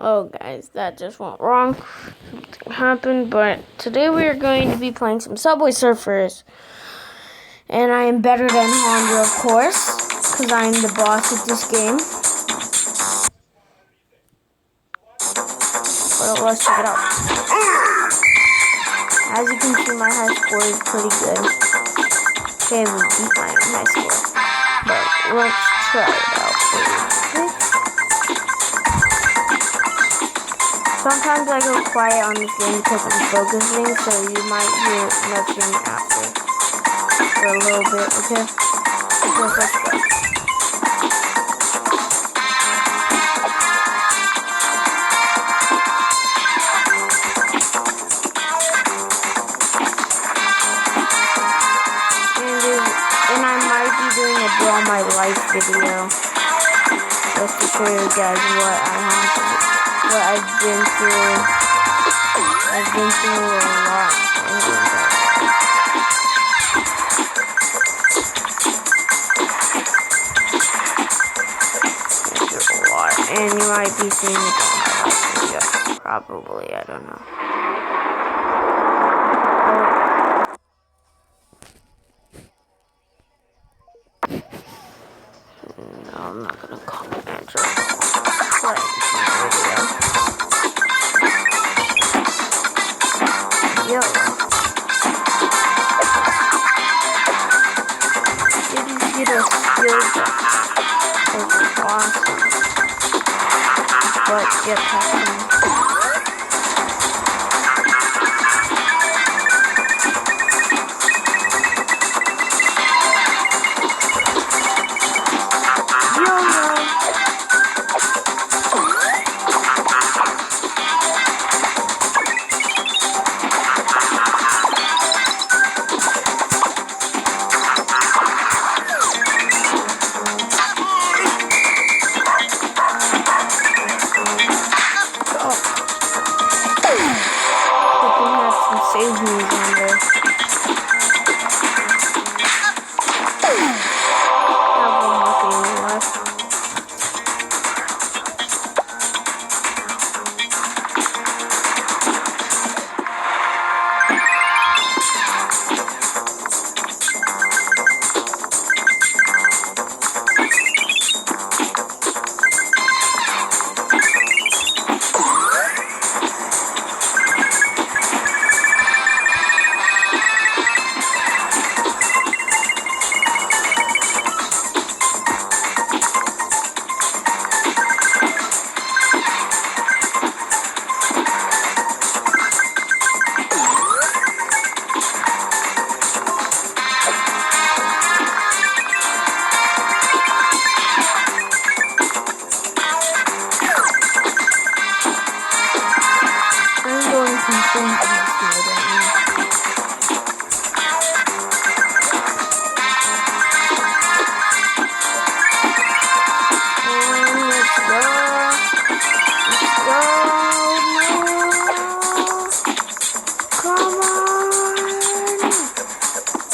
Oh, guys, that just went wrong. Something happened, but today we are going to be playing some Subway Surfers. And I am better than Honda, of course, because I'm the boss at this game. But let's check it out. As you can see, my high score is pretty good. Okay, we beat my high score. But let's try it out for you. Sometimes I go quiet on this game because I'm focusing, so you might hear nothing after for a little bit, okay? So let's go. And I might be doing a Draw My Life video just to show you guys what I've been through. I've been through a lot. And you might be seeing it on my last video. Probably, I don't know. No, I'm not gonna comment Andrew. Yo. Did you see the skills? Those are awesome. But jetpack. Save me on there. Have one more thing left.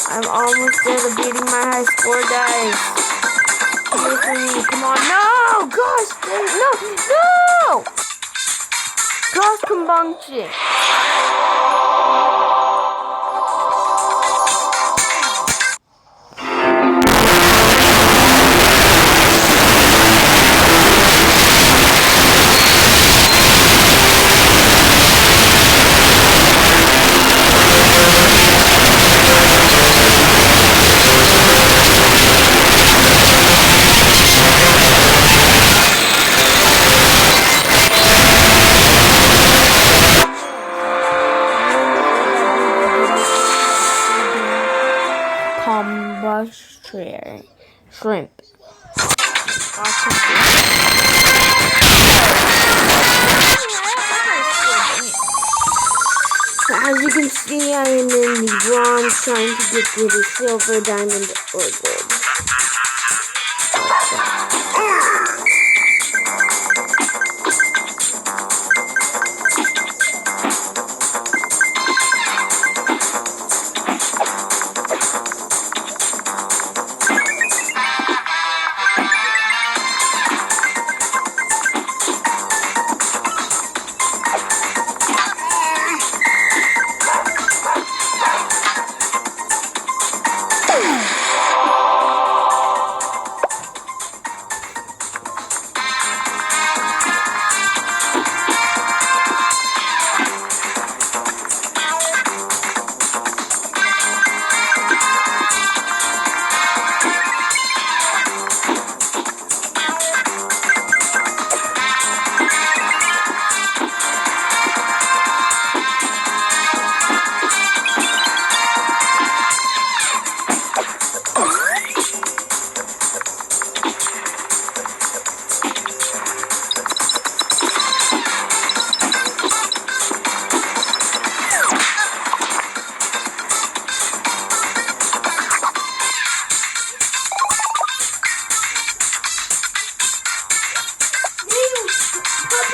I'm almost there to beating my high score, guys. Come on. No! Gosh, no! Gosh, Kumbangchi. Shrimp. As you can see, I am in the bronze trying to get to the silver, diamond, or gold.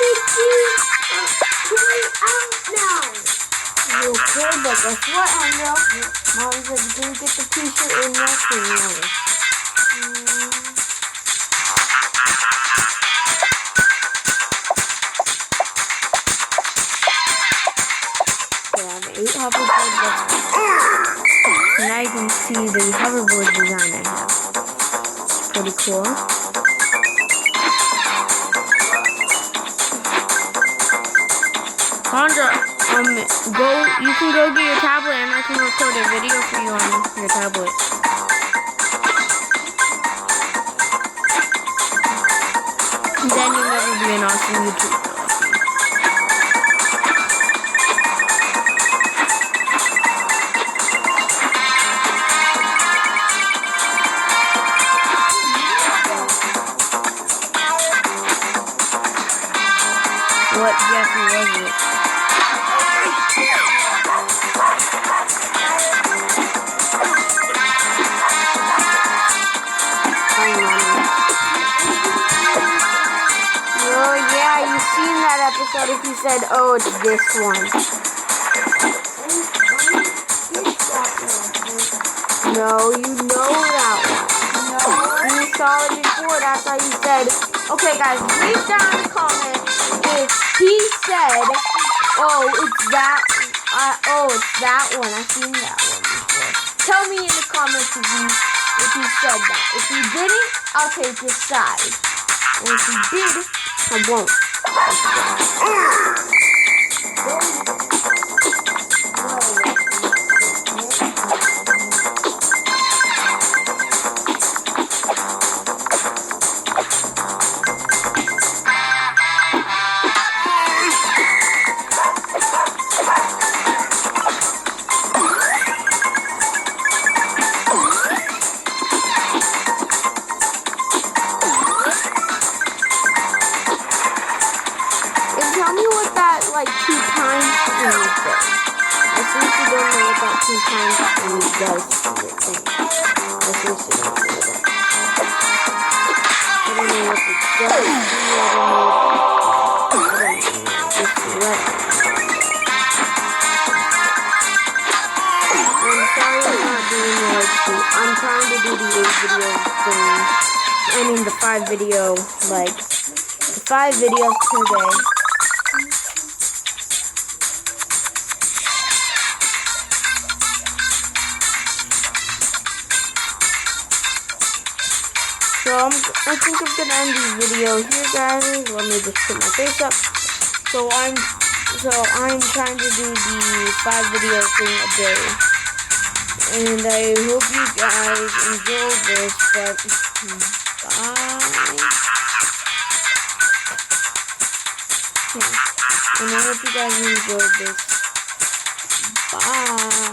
You okay, but guess what, Angel? Mom said you didn't get the t-shirt in nothing. Okay, I have 8 hoverboards. Now you can see the hoverboard design I have. It's pretty cool. Sandra, you can go get your tablet and I can record a video for you on your tablet. Then you'll never be an awesome YouTuber. What Jeffy was it? Oh yeah, you've seen that episode if you said, oh, it's this one. No, you know that one. No, you saw it before, that's why you said, okay guys, leave down in the comments if he said, oh, it's that one. I've seen that one before. Tell me in the comments if he said that. If he didn't, I'll take his side. And if he did, I won't. Tell me what that, 2 times thing is. I think you don't know what that 2 times thing does to your thing. I think you don't know that. I don't know what it does. I don't know. Just let me. I'm sorry I'm not doing I'm trying to do the 8 video thing. I mean the 5 video, 5 videos per day. So I think I'm gonna end this video here, guys. Let me just put my face up. So I'm trying to do the 5 video thing a day, and I hope you guys enjoy this. But bye. Yeah. And I hope you guys enjoyed this. Bye.